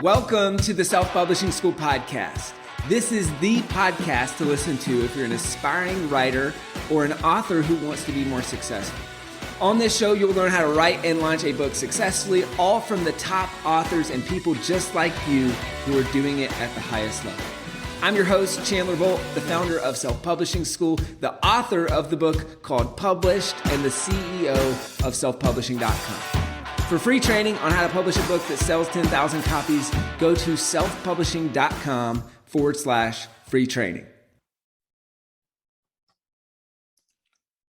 Welcome to the Self-Publishing School podcast. This is the podcast to listen to if you're an aspiring writer or an author who wants to be more successful. On this show, you'll learn how to write and launch a book successfully, all from the top authors and people just like you who are doing it at the highest level. I'm your host, Chandler Bolt, the founder of Self-Publishing School, the author of the book called Published, and the CEO of selfpublishing.com. For free training on how to publish a book that sells 10,000 copies, go to selfpublishing.com/free training.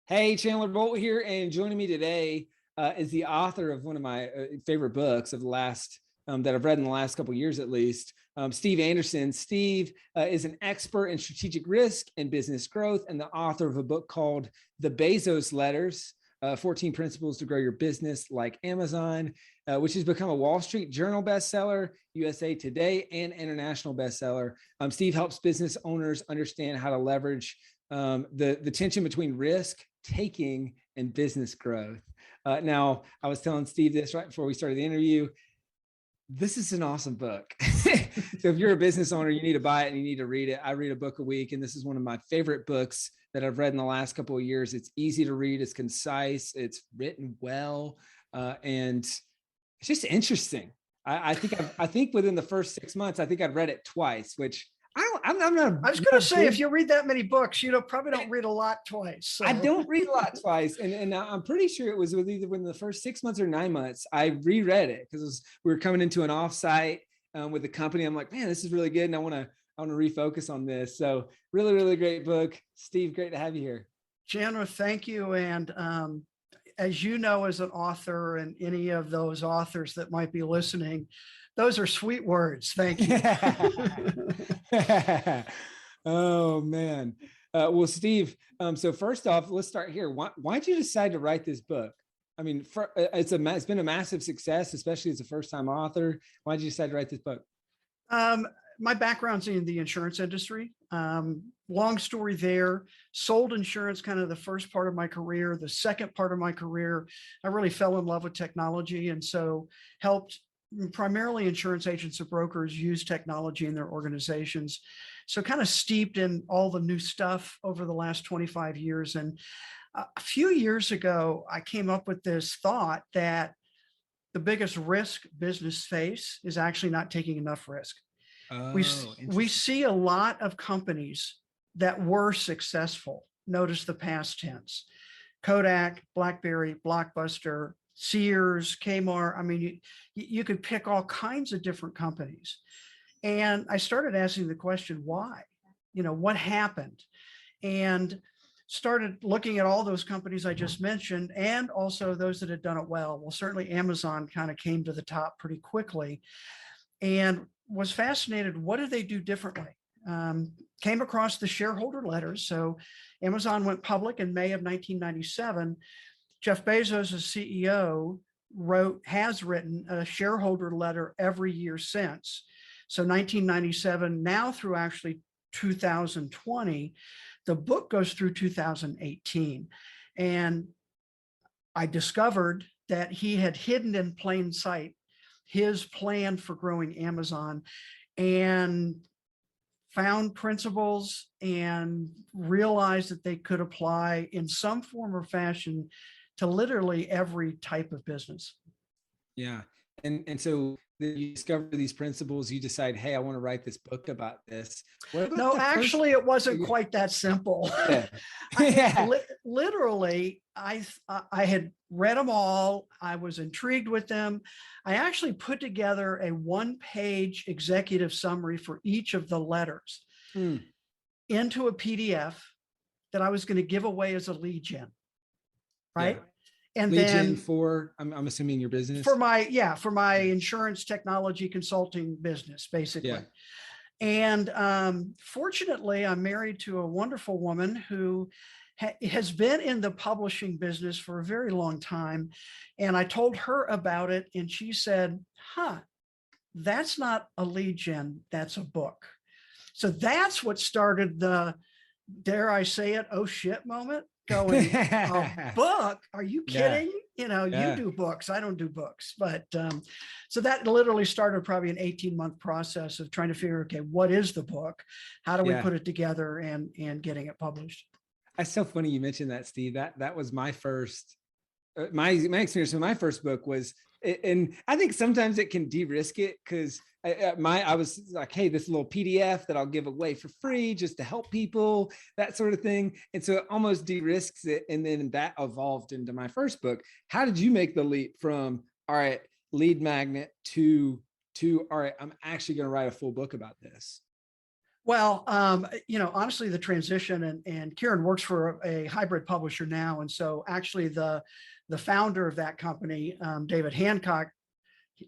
Hey, Chandler Bolt here, and joining me today is the author of one of my favorite books of the last that I've read in the last couple of years, at least. Steve Anderson. Steve is an expert in strategic risk and business growth, and the author of a book called The Bezos Letters. 14 Principles to Grow Your Business Like Amazon, which has become a Wall Street Journal bestseller, USA Today, and international bestseller. Steve helps business owners understand how to leverage the tension between risk taking and business growth. Now, I was telling Steve this right before we started the interview. This is an awesome book. So if you're a business owner, you need to buy it and you need to read it. I read a book a week, and this is one of my favorite books that I've read in the last couple of years. It's easy to read, it's concise, it's written well, and it's just interesting. I think within the first 6 months, I think I'd read it twice, which I'm not. I was going to say, if you read that many books, you probably don't read a lot twice. So. I don't read a lot twice, and I'm pretty sure it was either within the first 6 months or 9 months. I reread it because we were coming into an offsite with the company. I'm like, man, this is really good, and I want to refocus on this. So really, really great book. Steve, great to have you here. Chandler, thank you. And as you know, as an author, and any of those authors that might be listening, those are sweet words. Thank you. Oh, man. Well, Steve, so first off, let's start here. Why'd you decide to write this book? I mean, it's been a massive success, especially as a first-time author. Why'd you decide to write this book? My background's in the insurance industry. Long story there. Sold insurance kind of the first part of my career. The second part of my career, I really fell in love with technology, and so helped primarily insurance agents or brokers use technology in their organizations. So kind of steeped in all the new stuff over the last 25 years. And a few years ago, I came up with this thought that the biggest risk business face is actually not taking enough risk. We see a lot of companies that were successful. Notice the past tense: Kodak, BlackBerry, Blockbuster, Sears, Kmart. I mean, you could pick all kinds of different companies. And I started asking the question, why? What happened? And started looking at all those companies I just mentioned, and also those that had done it well. Well, certainly Amazon kind of came to the top pretty quickly, and was fascinated. What did they do differently? Came across the shareholder letters. So Amazon went public in May of 1997. Jeff Bezos, as CEO, has written a shareholder letter every year since. So 1997, now through actually 2020, the book goes through 2018. And I discovered that he had hidden in plain sight his plan for growing Amazon, and found principles and realized that they could apply in some form or fashion to literally every type of business. Yeah. And so you discover these principles, you decide, hey, I want to write this book about this. No, actually, it wasn't quite that simple. Yeah. Yeah. Literally, I had read them all. I was intrigued with them. I actually put together a one-page executive summary for each of the letters into a PDF that I was going to give away as a lead gen. Right. Yeah. And lead then gen for, I'm assuming your business? For my insurance technology consulting business, basically. Yeah. And fortunately, I'm married to a wonderful woman who has been in the publishing business for a very long time. And I told her about it, and she said, that's not a lead gen, that's a book. So that's what started the, dare I say it, oh shit moment. Going, a book? Are you kidding? You know, you Yeah. do books, I don't do books. But so that literally started probably an 18-month process of trying to figure, okay, what is the book? How do we Yeah. put it together and getting it published? It's so funny you mentioned that, Steve. That was my first, my experience with my first book was, and I think sometimes it can de-risk it because I was like, hey, this little PDF that I'll give away for free just to help people, that sort of thing. And so it almost de-risks it. And then that evolved into my first book. How did you make the leap from, all right, lead magnet to all right, I'm actually going to write a full book about this? Well, you know, honestly, the transition, and Kieran works for a hybrid publisher now. And so actually the founder of that company, David Hancock,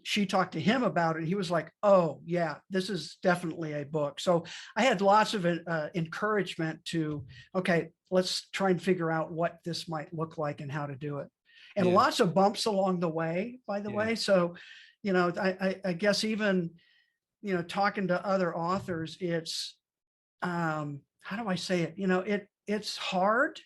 she talked to him about it. And he was like, oh yeah, this is definitely a book. So I had lots of encouragement to, okay, let's try and figure out what this might look like and how to do it. And Yeah. lots of bumps along the way, by the Yeah. way. So, you know, I guess even, you know, talking to other authors, it's, how do I say it? You know, it's hard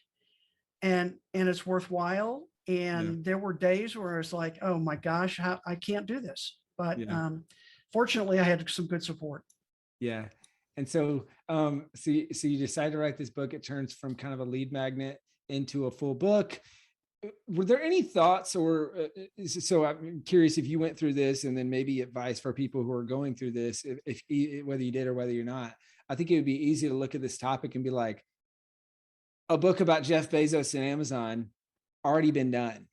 and it's worthwhile. Yeah. And there were days where it's like, oh my gosh, how I can't do this. But Yeah. fortunately, I had some good support. Yeah. And so, so you decide to write this book. It turns from kind of a lead magnet into a full book. Were there any thoughts, or so I'm curious if you went through this, and then maybe advice for people who are going through this, if whether you did or whether you're not. I think it would be easy to look at this topic and be like, a book about Jeff Bezos and Amazon already been done.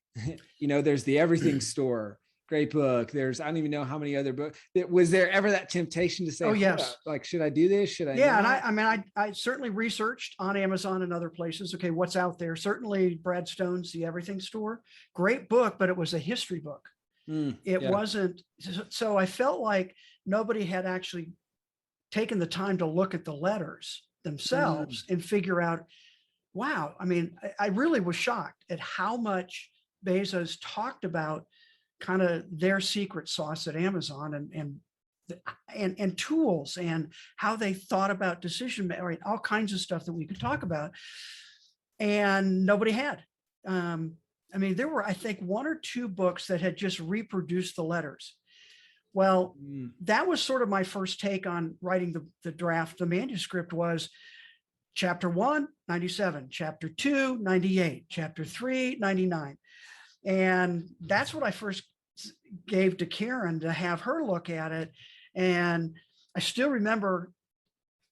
You know, there's the Everything Store, great book. There's, I don't even know how many other books. Was there ever that temptation to say, Oh yes, like, should I do this? Should I yeah. not? And I mean, I certainly researched on Amazon and other places. Okay, what's out there? Certainly Brad Stone's The Everything Store, great book, but it was a history book. It Yeah. wasn't. So I felt like nobody had actually taken the time to look at the letters themselves and figure out, wow, I mean, I really was shocked at how much Bezos talked about kind of their secret sauce at Amazon and tools and how they thought about decision making, all kinds of stuff that we could talk about. And nobody had. I mean, there were, I think, one or two books that had just reproduced the letters. Well, that was sort of my first take on writing the draft. The manuscript was chapter 1, 97, chapter 2, 98, chapter 3, 99. And that's what I first gave to Karen to have her look at it. And I still remember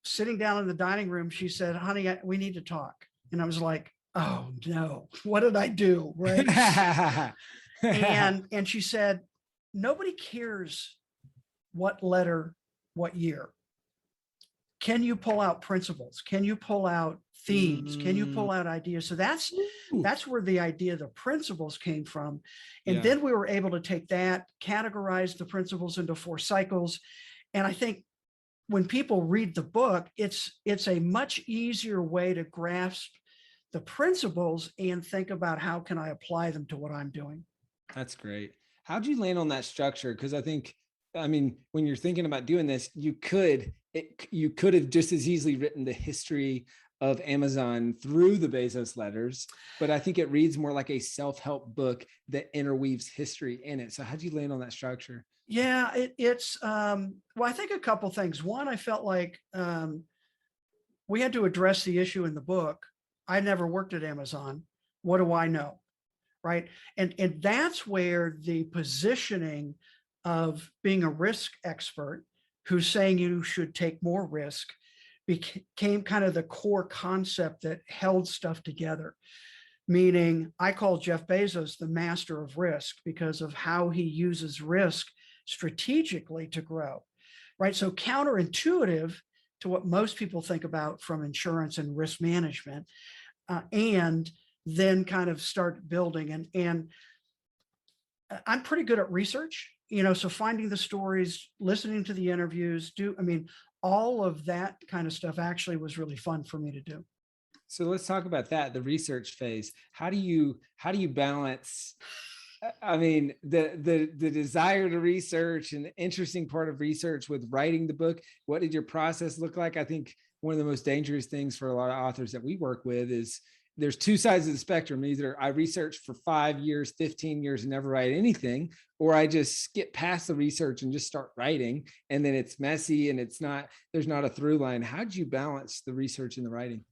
sitting down in the dining room. She said, honey, we need to talk. And I was like, oh no, what did I do? Right. and she said, nobody cares what letter, what year. Can you pull out principles? Can you pull out themes? Can you pull out ideas? So that's where the idea, the principles came from. And then we were able to take that, categorize the principles into 4 cycles. And I think when people read the book, it's a much easier way to grasp the principles and think about how can I apply them to what I'm doing. That's great. How'd you land on that structure? Because I mean, when you're thinking about doing this, you could have just as easily written the history of Amazon through the Bezos letters, but I think it reads more like a self-help book that interweaves history in it. So how'd you land on that structure? Yeah, it's well, I think a couple things. One, I felt like we had to address the issue in the book. I never worked at Amazon. What do I know? Right. And that's where the positioning of being a risk expert who's saying you should take more risk became kind of the core concept that held stuff together. Meaning I call Jeff Bezos the master of risk because of how he uses risk strategically to grow. Right. So counterintuitive to what most people think about from insurance and risk management, and then kind of start building. And I'm pretty good at research, you know, so finding the stories, listening to the interviews, all of that kind of stuff actually was really fun for me to do. So let's talk about that, the research phase. How do you balance, I mean, the desire to research and the interesting part of research with writing the book? What did your process look like? I think one of the most dangerous things for a lot of authors that we work with is there's two sides of the spectrum. Either I research for 5 years, 15 years and never write anything, or I just skip past the research and just start writing. And then it's messy and there's not a through line. How'd you balance the research and the writing?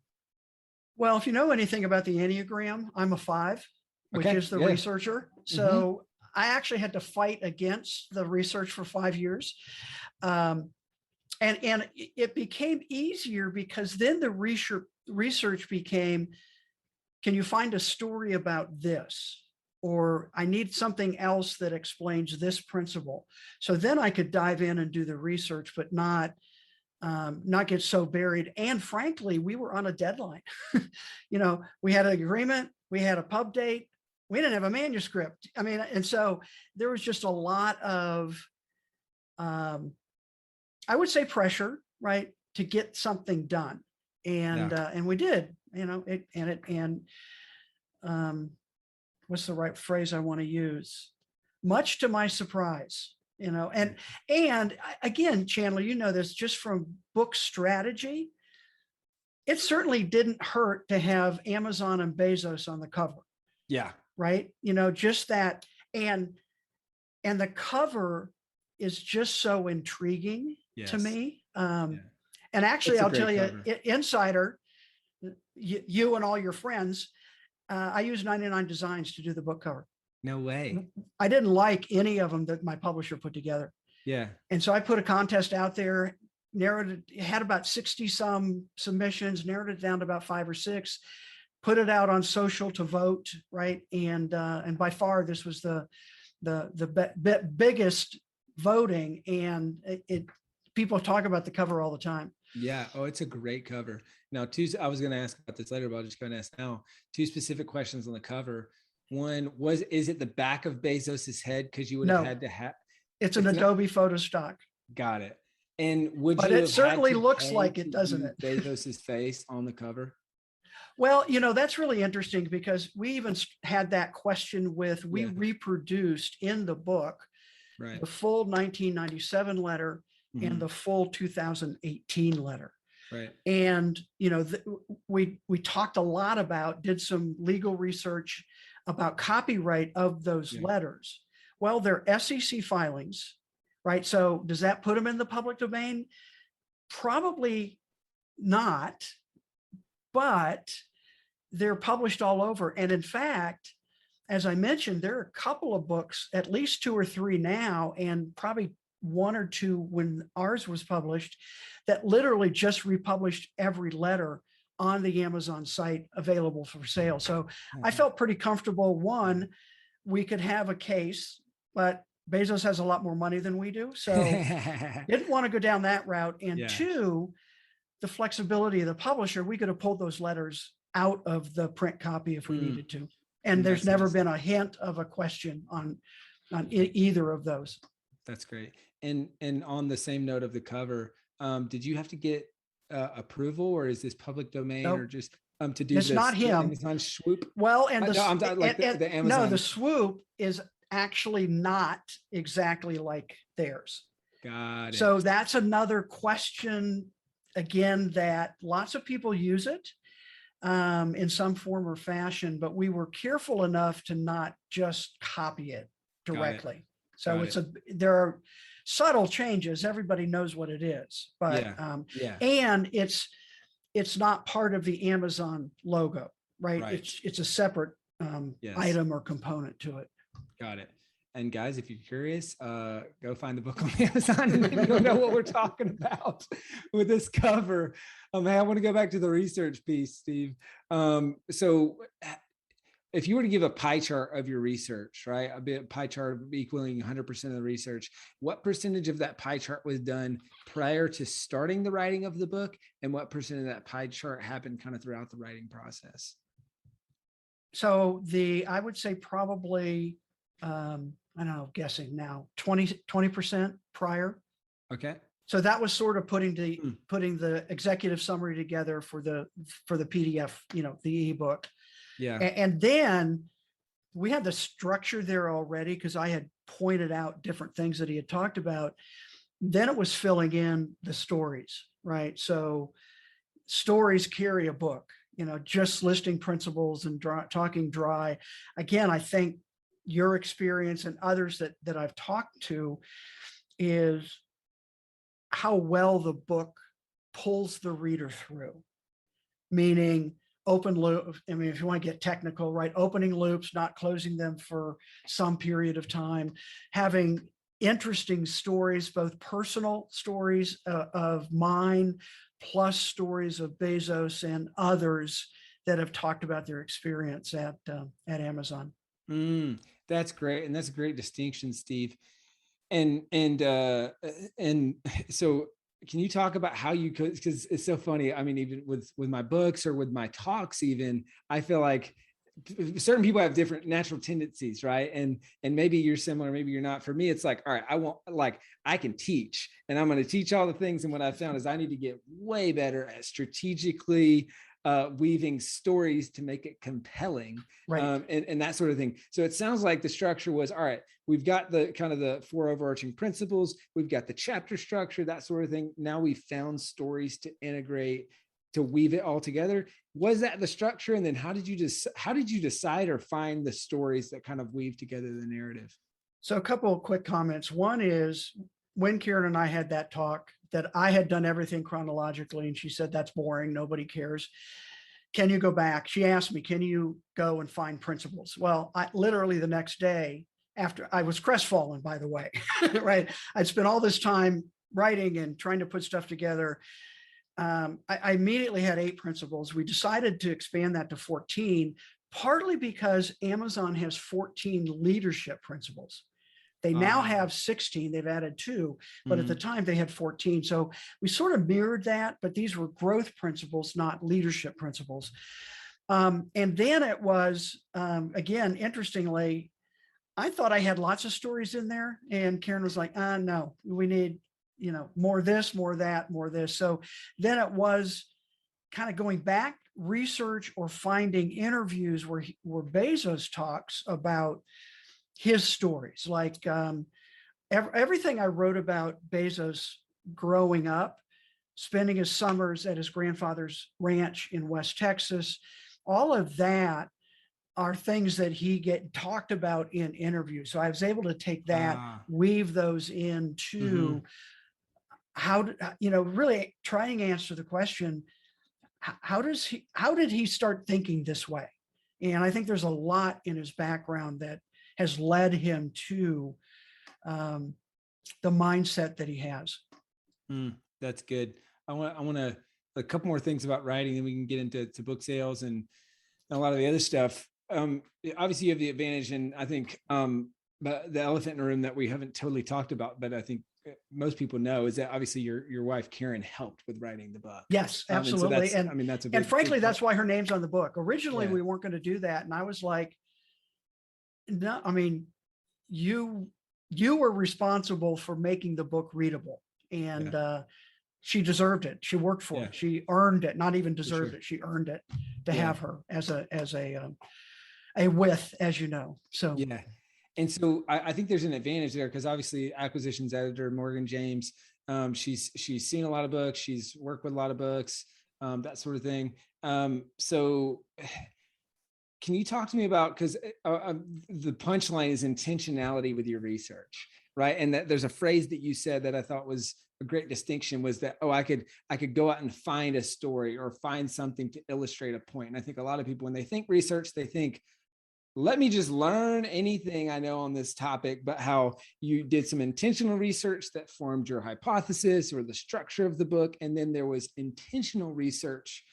Well, if you know anything about the Enneagram, I'm a 5, which is the researcher. So I actually had to fight against the research for 5 years. And it became easier because then the research became, can you find a story about this? Or I need something else that explains this principle. So then I could dive in and do the research, but not get so buried. And frankly, we were on a deadline. We had an agreement, we had a pub date, we didn't have a manuscript. I mean, and so there was just a lot of, I would say, pressure, right, to get something done. And we did, what's the right phrase I want to use? Much to my surprise, and again, Chandler, this just from book strategy, it certainly didn't hurt to have Amazon and Bezos on the cover. Yeah. Right. Just that. And the cover is just so intriguing to me. And actually, I'll tell you, Insider, you and all your friends, I used 99 Designs to do the book cover. No way. I didn't like any of them that my publisher put together. Yeah. And so I put a contest out there, narrowed it, had about 60 some submissions, narrowed it down to about 5 or 6, put it out on social to vote. Right. And by far, this was the biggest voting, and people talk about the cover all the time. Yeah. Oh, it's a great cover. Now, I was going to ask about this later, but I'll just go and ask now. 2 specific questions on the cover. One is it the back of Bezos's head? Because you would have had to have. It's an Adobe photo stock. Got it. And but it certainly looks like it, doesn't it? Bezos's face on the cover. Well, that's really interesting because we even had that question we reproduced in the book, the full 1997 letter and the full 2018 letter. Right. And, we talked a lot did some legal research about copyright of those letters. Well, they're SEC filings, right? So does that put them in the public domain? Probably not, but they're published all over. And in fact, as I mentioned, there are a couple of books, at least 2 or 3 now, and probably 1 or 2 when ours was published, that literally just republished every letter on the Amazon site available for sale. So I felt pretty comfortable. One, we could have a case, but Bezos has a lot more money than we do. So didn't want to go down that route. And 2, the flexibility of the publisher, we could have pulled those letters out of the print copy if we needed to. And there's never been a hint of a question on either of those. That's great. And on the same note of the cover, did you have to get approval, or is this public domain, or just to do it's this? Not him. Amazon swoop. Well, and the Amazon. No, the swoop is actually not exactly like theirs. Got it. So that's another question again, that lots of people use it in some form or fashion, but we were careful enough to not just copy it directly. So there are subtle changes. Everybody knows what it is, but and it's not part of the Amazon logo, right? It's a separate item or component to it. Got it. And guys, if you're curious, go find the book on Amazon and maybe you'll know what we're talking about with this cover. Hey, I want to go back to the research piece, Steve. So if you were to give a pie chart of your research, right? A pie chart equaling 100% of the research, what percentage of that pie chart was done prior to starting the writing of the book? And what percent of that pie chart happened kind of throughout the writing process? So I would say probably, I don't know, guessing now, 20% prior. Okay. So that was sort of putting the executive summary together for the PDF, the ebook. Yeah. And then we had the structure there already because I had pointed out different things that he had talked about. Then it was filling in the stories, right? So stories carry a book. just listing principles and talking dry. Again, I think your experience and others that I've talked to is how well the book pulls the reader through, meaning open loop. I mean, if you want to get technical, right? Opening loops, not closing them for some period of time, having interesting stories, both personal stories of mine, plus stories of Bezos and others that have talked about their experience at Amazon. That's great, and that's a great distinction, Steve. And so can you talk about how you could, because it's so funny. I mean, even with my books or with my talks, even I feel like certain people have different natural tendencies, right? And maybe you're similar, maybe you're not. For me, it's like, all right, I can teach, and I'm going to teach all the things. And what I've found is I need to get way better at strategically weaving stories to make it compelling, right. And that sort of thing. So it sounds like the structure was, all right, we've got the kind of the 4 overarching principles, we've got the chapter structure, that sort of thing. Now we've found stories to integrate, to weave it all together. Was that the structure? And then how did you decide or find the stories that kind of weave together the narrative? So a couple of quick comments. One is, when Karen and I had that talk, that I had done everything chronologically, and she said, that's boring, nobody cares. Can you go back? She asked me, can you go and find principles? Well, I literally the next day, after I was crestfallen, by the way, right? I'd spent all this time writing and trying to put stuff together. I immediately had 8 principles. We decided to expand that to 14, partly because Amazon has 14 leadership principles. They now have 16, they've added 2, but at the time they had 14. So we sort of mirrored that, but these were growth principles, not leadership principles. And then it was, again, interestingly, I thought I had lots of stories in there, and Karen was like, no, we need, more this, more that, more this. So then it was kind of going back, research or finding interviews where Bezos talks about his stories, like everything I wrote about Bezos growing up, spending his summers at his grandfather's ranch in West Texas, all of that are things that he talked about in interviews. So I was able to take that, weave those into how, really trying to answer the question, how did he start thinking this way? And I think there's a lot in his background that has led him to the mindset that he has. That's good. I want to a couple more things about writing, then we can get into book sales and a lot of the other stuff. Obviously, you have the advantage, and I think the elephant in the room that we haven't totally talked about, but I think most people know, is that obviously your wife Karen helped with writing the book. Yes, absolutely. And that's a big, and frankly, big that's why her name's on the book. Originally, Yeah. we weren't going to do that, and I was like, no, I mean, you were responsible for making the book readable, and she deserved it. She worked for it. She earned it. Not even deserved it. She earned it to have her as a with, as you know. So yeah. And so I think there's an advantage there, because obviously acquisitions editor Morgan James, she's seen a lot of books, she's worked with a lot of books, that sort of thing. So can you talk to me about, because the punchline is intentionality with your research, right? And that there's a phrase that you said that I thought was a great distinction, was that, I could go out and find a story or find something to illustrate a point. And I think a lot of people, when they think research, they think, let me just learn anything I know on this topic, but how you did some intentional research that formed your hypothesis or the structure of the book. And then there was intentional research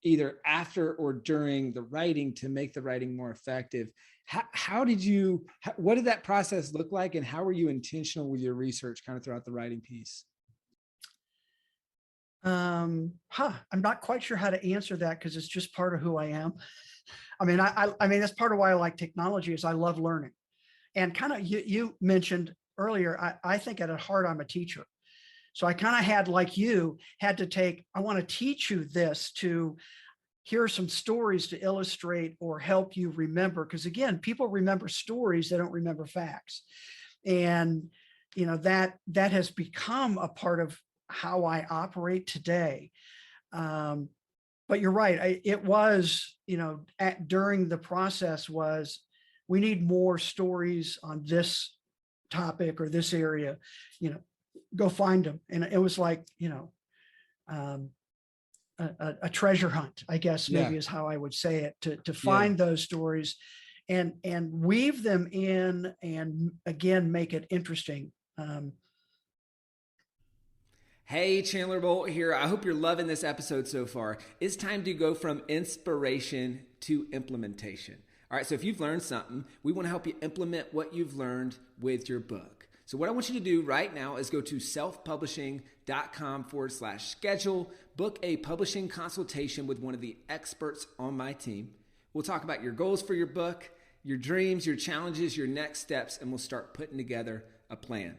either after or during the writing to make the writing more effective. What did that process look like? And how were you intentional with your research kind of throughout the writing piece? I'm not quite sure how to answer that, because it's just part of who I am. I mean, I mean, that's part of why I like technology, is I love learning. And kind of, you mentioned earlier, I think at heart, I'm a teacher. So I kind of had to take, I want to teach you this, to here are some stories to illustrate or help you remember. Because again, people remember stories, they don't remember facts. And, that has become a part of how I operate today. but you're right. It was, during the process was, we need more stories on this topic or this area, go find them. And it was like, um, a treasure hunt, I guess, maybe is how I would say it, to find those stories and weave them in and again, make it interesting. Hey, Chandler Bolt here. I hope you're loving this episode so far. It's time to go from inspiration to implementation. All right, so if you've learned something, we want to help you implement what you've learned with your book. So what I want you to do right now is go to selfpublishing.com/schedule, book a publishing consultation with one of the experts on my team. We'll talk about your goals for your book, your dreams, your challenges, your next steps, and we'll start putting together a plan.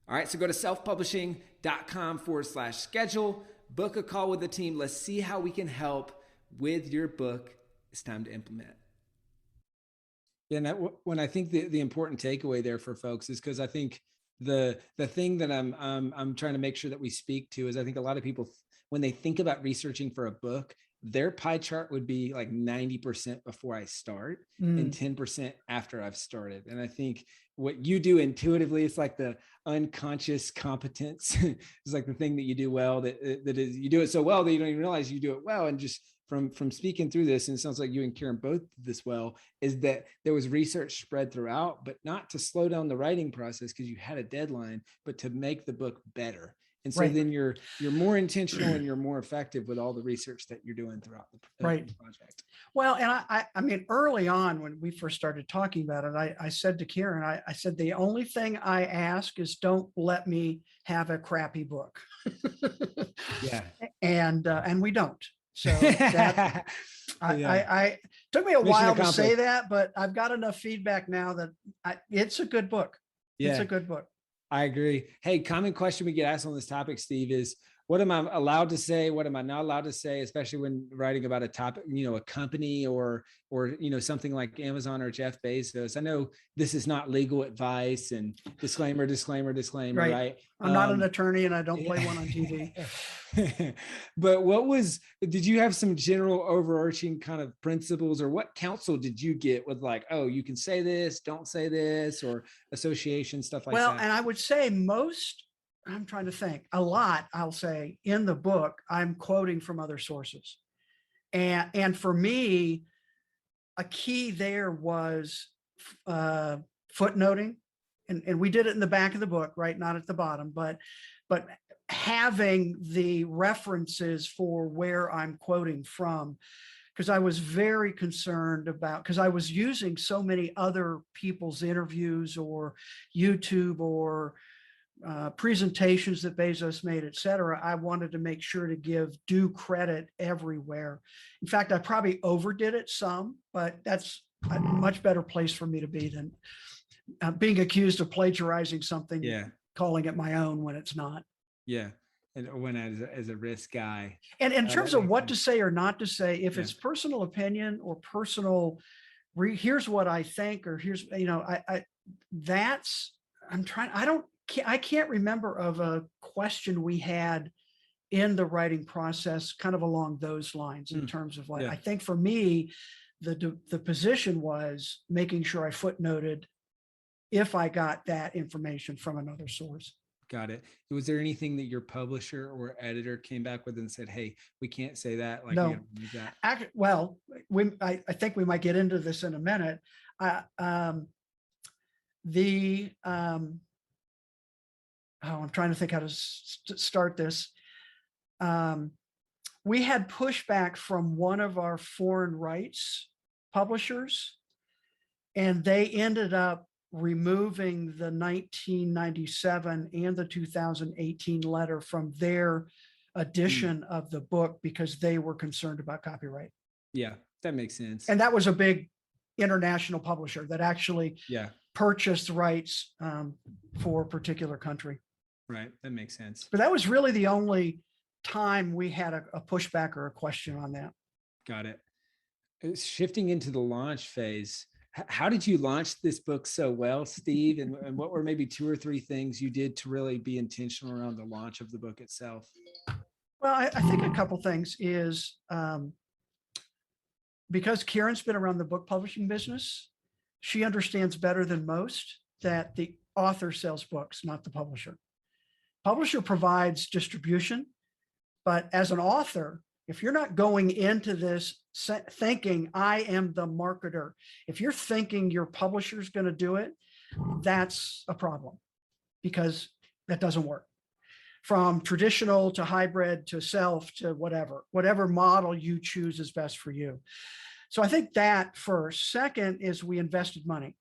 All right, so go to selfpublishing.com/schedule, book a call with the team. Let's see how we can help with your book. It's time to implement. Yeah, and when I think the important takeaway there for folks is because I think the thing that I'm trying to make sure that we speak to is I think a lot of people, when they think about researching for a book, their pie chart would be like 90% before I start and 10% after I've started. And I think what you do intuitively, it's like the unconscious competence. It's like the thing that you do well, that is, you do it so well that you don't even realize you do it well. And just from speaking through this, and it sounds like you and Karen both did this well, is that there was research spread throughout, but not to slow down the writing process because you had a deadline, but to make the book better. And so then you're more intentional and you're more effective with all the research that you're doing throughout the project. Well, and I mean, early on when we first started talking about it, I said to Karen, I said, the only thing I ask is don't let me have a crappy book. Yeah. And we don't. So that I took me a while to say that, but I've got enough feedback now that it's a good book. It's a good book. I agree. Hey, common question we get asked on this topic, Steve, is what am I allowed to say? What am I not allowed to say? Especially when writing about a topic, a company or, something like Amazon or Jeff Bezos. I know this is not legal advice and disclaimer, right? I'm not an attorney and I don't play one on TV. But did you have some general overarching kind of principles, or what counsel did you get with like, oh, you can say this, don't say this, or association stuff like that? Well, and I would say I'm trying to think a lot. I'll say in the book, I'm quoting from other sources. And for me, a key there was footnoting. And we did it in the back of the book, right? Not at the bottom, but having the references for where I'm quoting from, because I was very concerned because I was using so many other people's interviews or YouTube or presentations that Bezos made, et cetera. I wanted to make sure to give due credit everywhere. In fact, I probably overdid it some, but that's a much better place for me to be than being accused of plagiarizing something, calling it my own when it's not. Yeah. And when as a risk guy. And in terms of what to say or not to say, if it's personal opinion or personal, here's what I think, or here's, I can't remember of a question we had in the writing process kind of along those lines in terms of I think for me, the position was making sure I footnoted if I got that information from another source. Got it. Was there anything that your publisher or editor came back with and said, hey, we can't say that? Like, no. Actually, well, I think we might get into this in a minute. I'm trying to think how to start this. We had pushback from one of our foreign rights publishers, and they ended up removing the 1997 and the 2018 letter from their edition of the book because they were concerned about copyright. Yeah, that makes sense. And that was a big international publisher that actually purchased rights for a particular country. Right, that makes sense. But that was really the only time we had a pushback or a question on that. Got it. Shifting into the launch phase, how did you launch this book so well, Steve? And what were maybe 2 or 3 things you did to really be intentional around the launch of the book itself? Well, I think a couple things is because Karen's been around the book publishing business, she understands better than most that the author sells books, not the publisher. Publisher provides distribution, but as an author, if you're not going into this thinking, I am the marketer, if you're thinking your publisher's going to do it, that's a problem, because that doesn't work. From traditional to hybrid to self to whatever model you choose is best for you. So I think that first. Second is we invested money.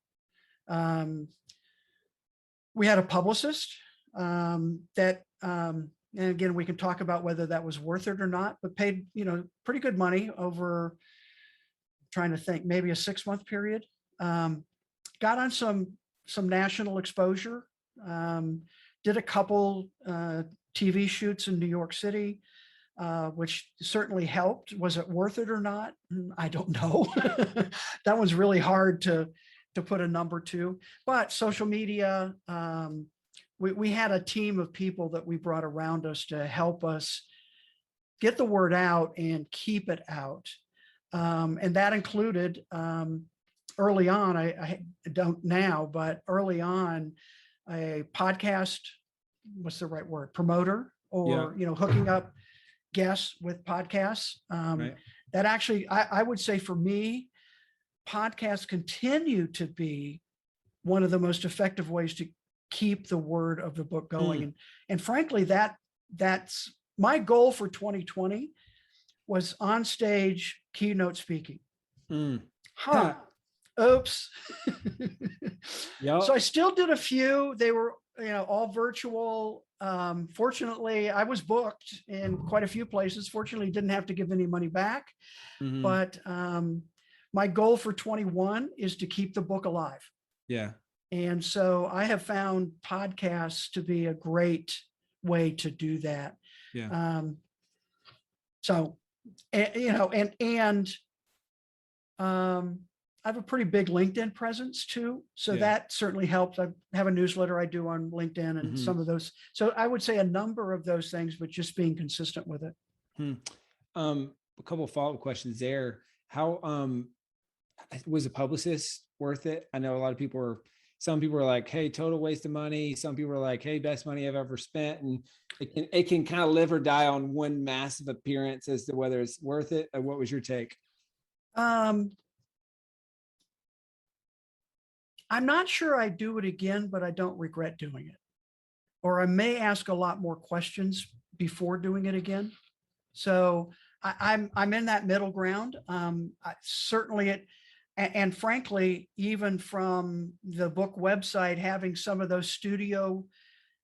We had a publicist that, and again, we can talk about whether that was worth it or not, but paid, pretty good money over, trying to think, maybe a 6-month period. Got on some national exposure. Did a couple TV shoots in New York City, which certainly helped. Was it worth it or not? I don't know. That one's really hard to put a number to. But social media, we had a team of people that we brought around us to help us get the word out and keep it out. And that included early on, I don't now, but early on, a podcast, what's the right word, promoter, or hooking up guests with podcasts. Right. That actually, I would say for me, podcasts continue to be one of the most effective ways to keep the word of the book going. And frankly, that's my goal for 2020 was on stage keynote speaking. Oops. Yep. So I still did a few. They were, all virtual. Fortunately, I was booked in quite a few places. Fortunately, didn't have to give any money back. But my goal for 21 is to keep the book alive. Yeah. And so I have found podcasts to be a great way to do that. Yeah. So, I have a pretty big LinkedIn presence too. So that certainly helps. I have a newsletter I do on LinkedIn and some of those. So I would say a number of those things, but just being consistent with it. A couple of follow-up questions there. How was a publicist worth it? I know a lot of some people are like, hey, total waste of money. Some people are like, hey, best money I've ever spent. And it can kind of live or die on one massive appearance as to whether it's worth it. What was your take? I'm not sure I'd do it again, but I don't regret doing it. Or I may ask a lot more questions before doing it again. So I'm in that middle ground. Certainly and frankly, even from the book website, having some of those studio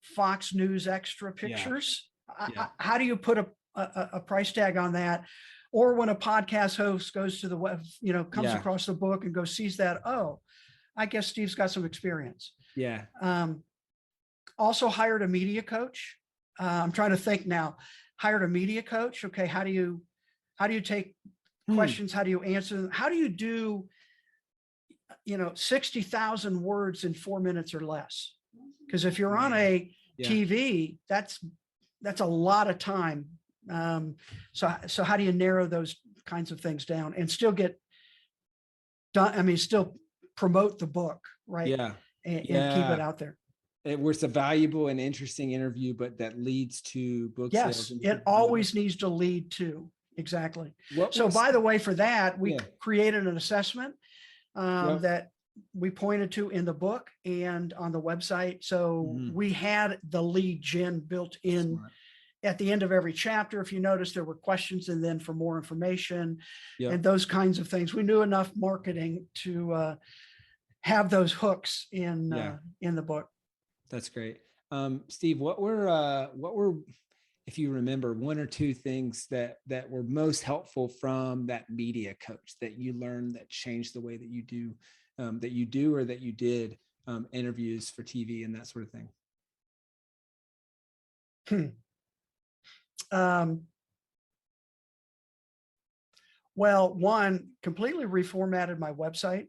Fox News extra pictures, how do you put a price tag on that? Or when a podcast host goes to the web, comes across the book and sees that, oh, I guess Steve's got some experience. Yeah. Also hired a media coach. I'm trying to think now. Hired a media coach. Okay, how do you take questions? How do you answer them? How do you do, 60,000 words in 4 minutes or less? Because if you're on a TV, that's a lot of time. So how do you narrow those kinds of things down and still get done? Still promote the book, right? And keep it out there. It was a valuable and interesting interview, but that leads to book sales. Yes, it always needs to lead to. Exactly. So by the way, for that, we created an assessment that we pointed to in the book and on the website. So we had the lead gen built in. Smart. At the end of every chapter. If you notice, there were questions and then for more information and those kinds of things. We knew enough marketing to have those hooks in the book. That's great. Steve, what were, if you remember, one or two things that were most helpful from that media coach that you learned that changed the way that you do or that you did interviews for TV and that sort of thing? Well, one, completely reformatted my website.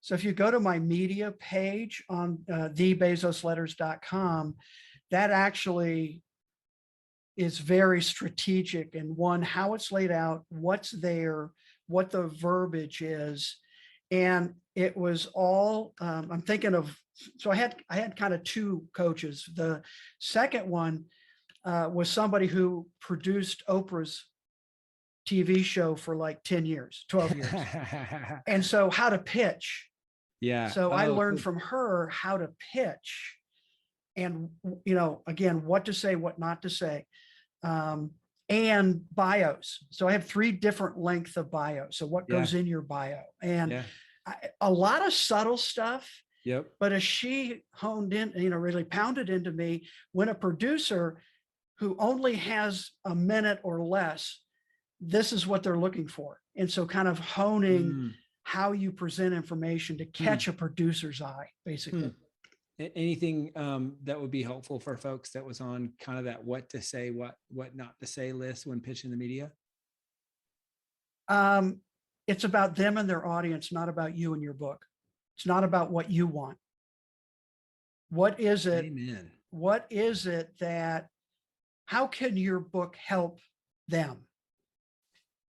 So if you go to my media page on thebezosletters.com, that actually is very strategic in one, how it's laid out, what's there, what the verbiage is. And it was all, I'm thinking of, so I had kind of two coaches. The second one was somebody who produced Oprah's TV show for like 10 years, 12 years. And so how to pitch. Yeah. So I learned cool. from her how to pitch and, again, what to say, what not to say, and bios. So I have 3 different lengths of bio. So what goes in your bio, and a lot of subtle stuff. Yep. But as she honed in, really pounded into me, when a producer who only has a minute or less, this is what they're looking for. And so kind of honing how you present information to catch a producer's eye, basically. Anything that would be helpful for folks that was on kind of that what to say, what not to say list when pitching the media? It's about them and their audience, not about you and your book. It's not about what you want. What is it? Amen. What is it that, how can your book help them?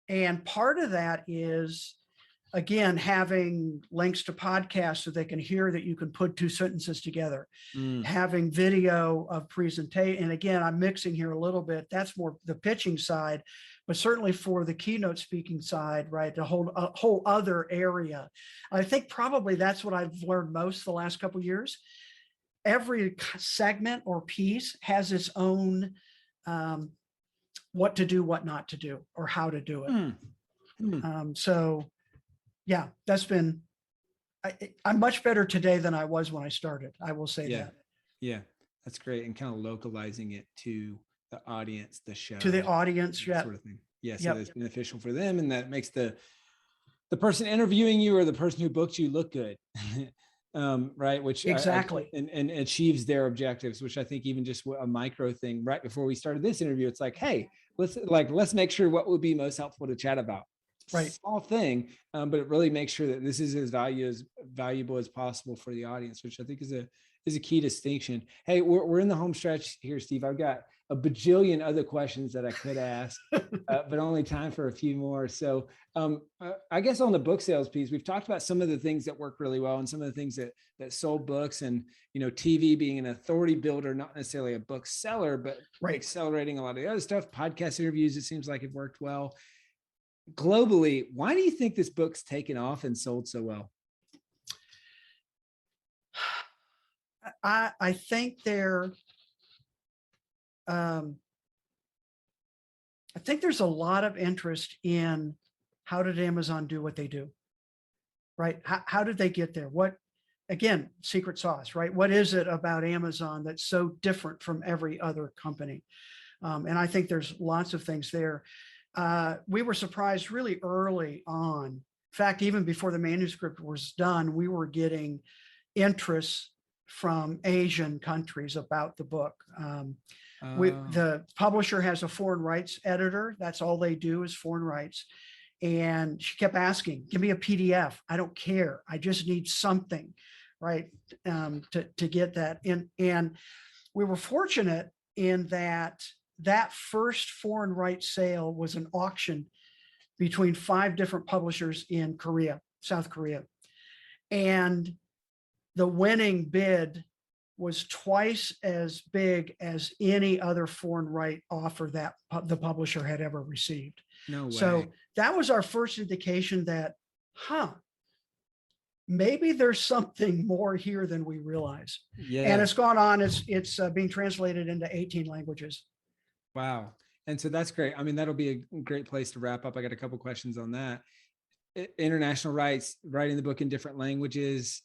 And part of that is, again, having links to podcasts so they can hear that you can put 2 sentences together, having video of presentation. And again, I'm mixing here a little bit. That's more the pitching side, but certainly for the keynote speaking side, right? A whole other area. I think probably that's what I've learned most the last couple of years. Every segment or piece has its own what to do, what not to do, or how to do it. So yeah, that's been, I'm much better today than I was when I started. I will say that. Yeah, that's great. And kind of localizing it to the audience, the show. To the audience, that sort of thing. Yeah, so that's beneficial for them, and that makes the person interviewing you or the person who booked you look good. Right, which exactly and achieves their objectives, which I think even just a micro thing. Right before we started this interview, it's like, hey, let's make sure what would be most helpful to chat about. Right, small thing, but it really makes sure that this is as valuable as possible for the audience, which I think is a key distinction. Hey, we're in the home stretch here, Steve. I've got a bajillion other questions that I could ask, but only time for a few more. So I guess on the book sales piece, we've talked about some of the things that work really well and some of the things that sold books, and TV being an authority builder, not necessarily a book seller, but accelerating a lot of the other stuff. Podcast interviews, it seems like it worked well. Globally, why do you think this book's taken off and sold so well? I think I think there's a lot of interest in how did Amazon do what they do, right? How did they get there? What, again, secret sauce, right? What is it about Amazon that's so different from every other company? And I think there's lots of things there. We were surprised really early on. In fact, even before the manuscript was done, we were getting interest from Asian countries about the book. The publisher has a foreign rights editor. That's all they do is foreign rights. And she kept asking, give me a PDF. I don't care. I just need something, right? To get that in. And we were fortunate in that first foreign rights sale was an auction between 5 different publishers in Korea, South Korea. And the winning bid was twice as big as any other foreign right offer that the publisher had ever received. No way. So that was our first indication that, maybe there's something more here than we realize. Yeah. And it's gone on. It's being translated into 18 languages. Wow. And so that's great. I mean, that'll be a great place to wrap up. I got a couple questions on that. International rights, writing the book in different languages.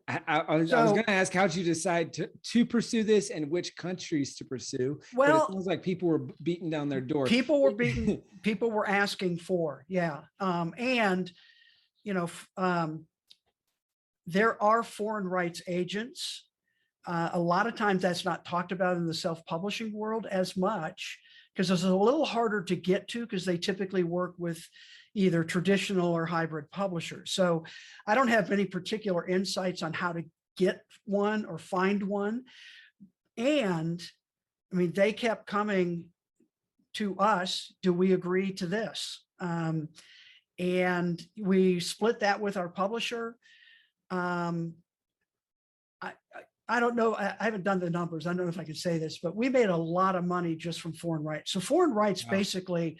I was going to ask, how did you decide to pursue this and which countries to pursue? Well, but it sounds like people were beating down their door. People were asking for, and, there are foreign rights agents. A lot of times that's not talked about in the self-publishing world as much because it's a little harder to get to because they typically work with either traditional or hybrid publishers. So I don't have any particular insights on how to get one or find one. And I mean, they kept coming to us, do we agree to this? And we split that with our publisher. I, I don't know. I haven't done the numbers. I don't know if I can say this, but we made a lot of money just from foreign rights. So foreign rights basically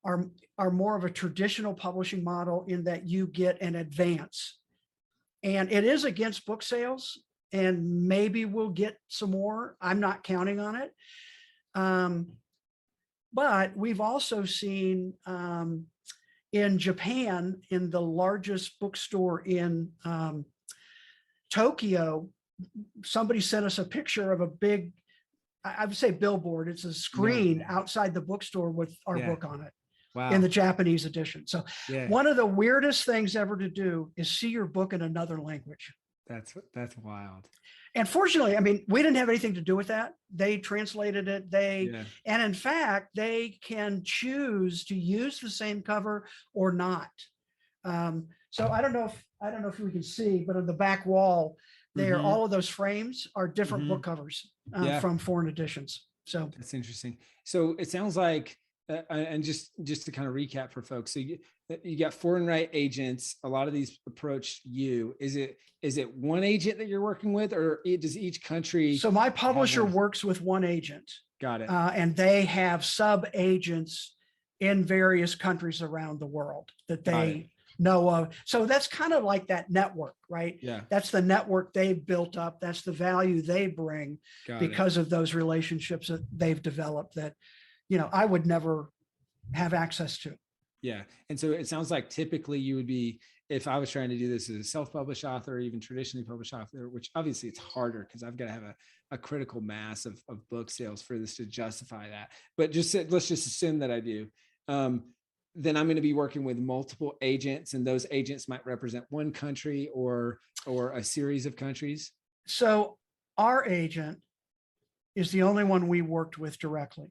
are more of a traditional publishing model in that you get an advance, and it is against book sales, and maybe we'll get some more. I'm not counting on it. But we've also seen in Japan, in the largest bookstore in Tokyo, somebody sent us a picture of a big, I would say billboard. It's a screen outside the bookstore with our book on it. Wow. In the Japanese edition. So one of the weirdest things ever to do is see your book in another language. That's wild. And fortunately, I mean, we didn't have anything to do with that. They translated it. And in fact, they can choose to use the same cover or not. So I don't know if we can see, but on the back wall there, all of those frames are different book covers from foreign editions. So that's interesting. So it sounds like, and just to kind of recap for folks, so you got foreign right agents. A lot of these approach you. Is it one agent that you're working with, or does each country? So my publisher works with one agent. Got it. And they have sub agents in various countries around the world that they know of. So that's kind of like that network, right? Yeah. That's the network they've built up. That's the value they bring because of those relationships that they've developed that, I would never have access to. Yeah. And so it sounds like typically you would be, if I was trying to do this as a self-published author, or even traditionally published author, which obviously it's harder because I've got to have a critical mass of book sales for this to justify that. But let's just assume that I do. Then I'm going to be working with multiple agents, and those agents might represent one country or a series of countries. So our agent is the only one we worked with directly.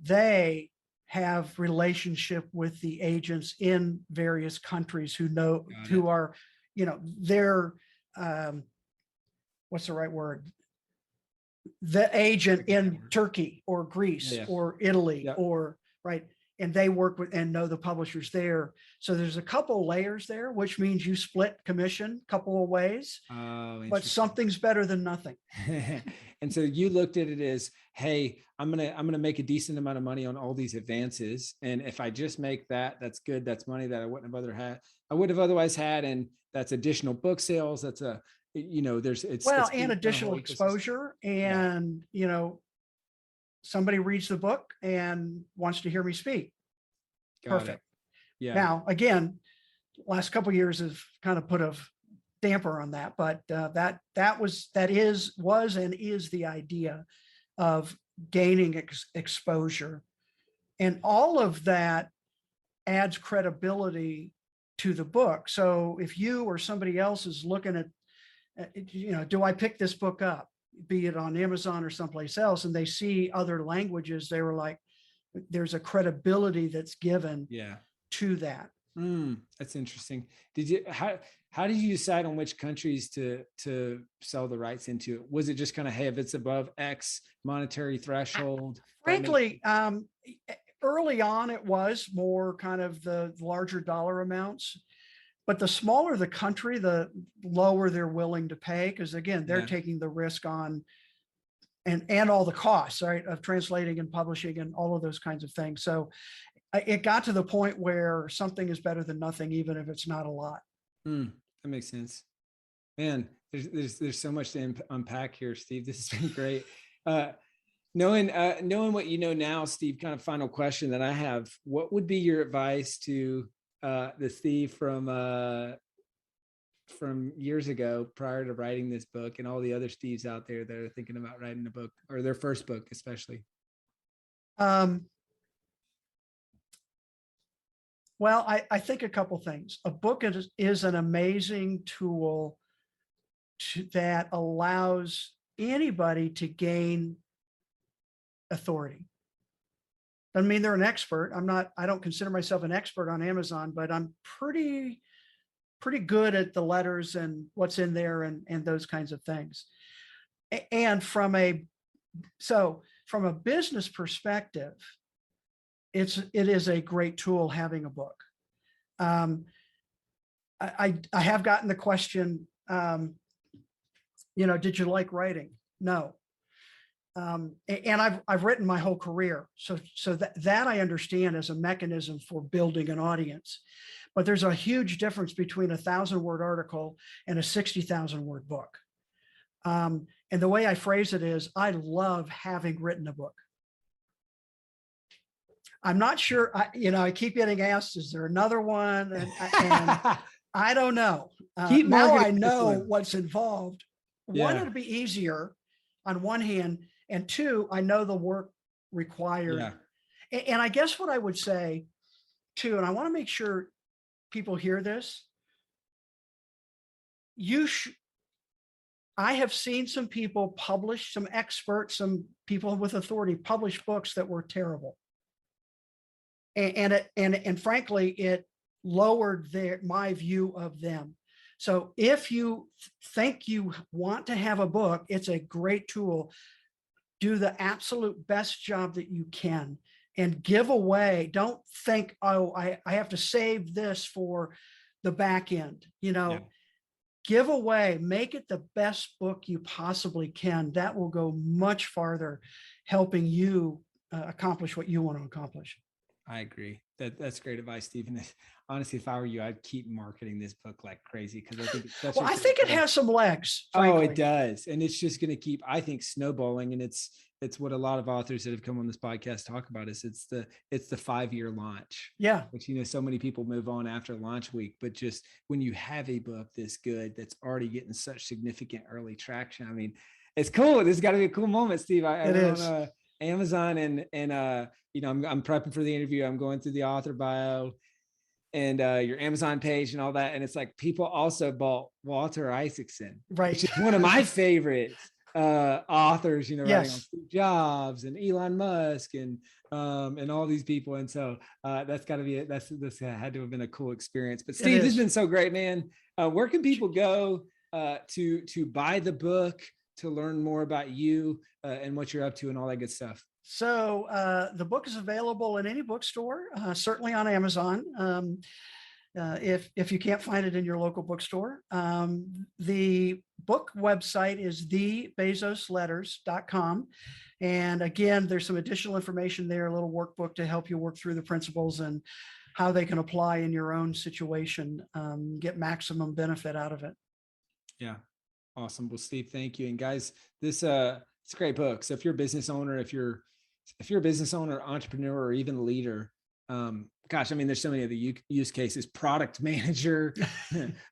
They have relationship with the agents in various countries who are, they're, what's the right word? The agent in Turkey or Greece or Italy or right. And they work with and know the publishers there. So there's a couple layers there, which means you split commission a couple of ways, but something's better than nothing. And so you looked at it as, hey, I'm going to make a decent amount of money on all these advances. And if I just make that, that's good. That's money that I would have otherwise had. And that's additional book sales. That's and additional exposure. And, somebody reads the book and wants to hear me speak. Perfect. Yeah. Now, again, last couple of years have kind of put a damper on that, but that was and is the idea of gaining exposure, and all of that adds credibility to the book. So if you or somebody else is looking at, do I pick this book up, be it on Amazon or someplace else, and they see other languages, they were like, there's a credibility that's given to that. That's interesting. How did you decide on which countries to sell the rights into? Was it just kind of, hey, if it's above X monetary threshold? Frankly, early on, it was more kind of the larger dollar amounts. But the smaller the country, the lower they're willing to pay, because again, they're taking the risk on and all the costs, right, of translating and publishing and all of those kinds of things. So it got to the point where something is better than nothing, even if it's not a lot. That makes sense. Man, there's so much to unpack here, Steve. This has been great. Knowing what you know now, Steve, kind of final question that I have: what would be your advice to the Steve from years ago, prior to writing this book, and all the other Steves out there that are thinking about writing a book, or their first book, especially? Well, I think a couple things. A book is an amazing tool that allows anybody to gain authority. Doesn't mean they're an expert. I don't consider myself an expert on Amazon, but I'm pretty good at the letters and what's in there and those kinds of things. And from a from a business perspective, it is a great tool having a book. I have gotten the question, did you like writing? No. And I've written my whole career. So that I understand as a mechanism for building an audience. But there's a huge difference between a 1,000-word article and a 60,000-word book. And the way I phrase it is, I love having written a book. I'm not sure, I keep getting asked, is there another one? And I don't know. Now I know what's involved. Yeah. One, it'd be easier on one hand, and two, I know the work required. Yeah. And I guess what I would say too, and I want to make sure people hear this, I have seen some people publish, some experts, some people with authority publish books that were terrible. And frankly, it lowered my view of them. So if you think you want to have a book, it's a great tool. Do the absolute best job that you can and give away. Don't think, oh, I have to save this for the back end. Yeah. Give away, make it the best book you possibly can. That will go much farther helping you accomplish what you want to accomplish. I agree. That's great advice, Stephen. Honestly, if I were you, I'd keep marketing this book like crazy because I think it's I think it has some legs. Frankly. Oh, it does, and it's just going to keep, I think, snowballing. And it's what a lot of authors that have come on this podcast talk about. Is it's the 5-year launch. Yeah, which so many people move on after launch week, but just when you have a book this good that's already getting such significant early traction, I mean, it's cool. This has got to be a cool moment, Steve. It is. Amazon and I'm prepping for the interview. I'm going through the author bio and your Amazon page and all that. And it's like people also bought Walter Isaacson, right? Which is one of my favorite authors, Yes. Writing on Steve Jobs and Elon Musk and all these people. And so that's got to be this had to have been a cool experience. But Steve, this has been so great, man. Where can people go to buy the book, to learn more about you and what you're up to and all that good stuff? So the book is available in any bookstore, certainly on Amazon. If you can't find it in your local bookstore, the book website is thebezosletters.com. And again, there's some additional information there, a little workbook to help you work through the principles and how they can apply in your own situation, get maximum benefit out of it. Yeah. Awesome. Well, Steve, thank you. And guys, it's a great book. So if you're a business owner, if you're a business owner, entrepreneur, or even leader, there's so many of the use cases, product manager,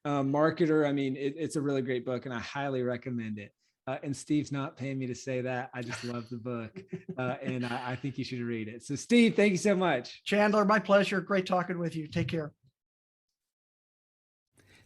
marketer. I mean, it's a really great book and I highly recommend it. And Steve's not paying me to say that. I just love the book and I think you should read it. So Steve, thank you so much. Chandler, my pleasure. Great talking with you. Take care.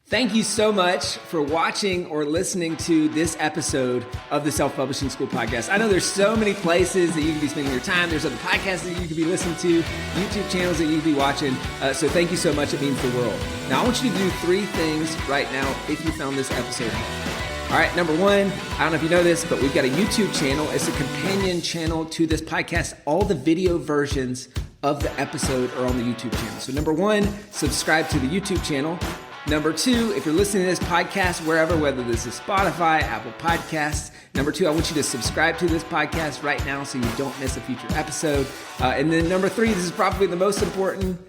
Thank you so much for watching or listening to this episode of the Self-Publishing School podcast. I know there's so many places that you can be spending your time. There's other podcasts that you could be listening to, YouTube channels that you could be watching. So thank you so much. It means the world. Now, I want you to do 3 things right now if you found this episode helpful. All right, number 1, I don't know if you know this, but we've got a YouTube channel. It's a companion channel to this podcast. All the video versions of the episode are on the YouTube channel. So number 1, subscribe to the YouTube channel. Number 2, if you're listening to this podcast wherever, whether this is Spotify, Apple Podcasts, number 2, I want you to subscribe to this podcast right now so you don't miss a future episode. And then number 3, this is probably the most important,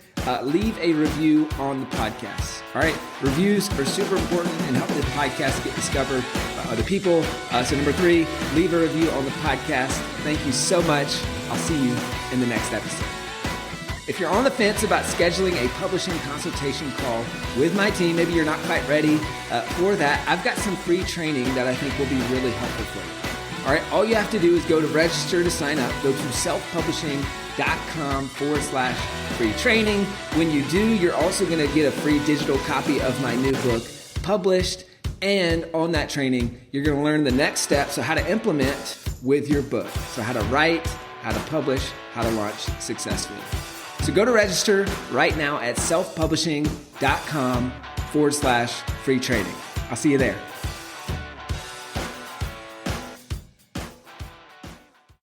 leave a review on the podcast. All right, reviews are super important and help this podcast get discovered by other people. So number 3, leave a review on the podcast. Thank you so much. I'll see you in the next episode. If you're on the fence about scheduling a publishing consultation call with my team, maybe you're not quite ready for that, I've got some free training that I think will be really helpful for you. All right, all you have to do is go to register to sign up. Go to selfpublishing.com/free training. When you do, you're also going to get a free digital copy of my new book, Published. And on that training, you're going to learn the next steps, so how to implement with your book. So how to write, how to publish, how to launch successfully. So go to register right now at selfpublishing.com/free training. I'll see you there.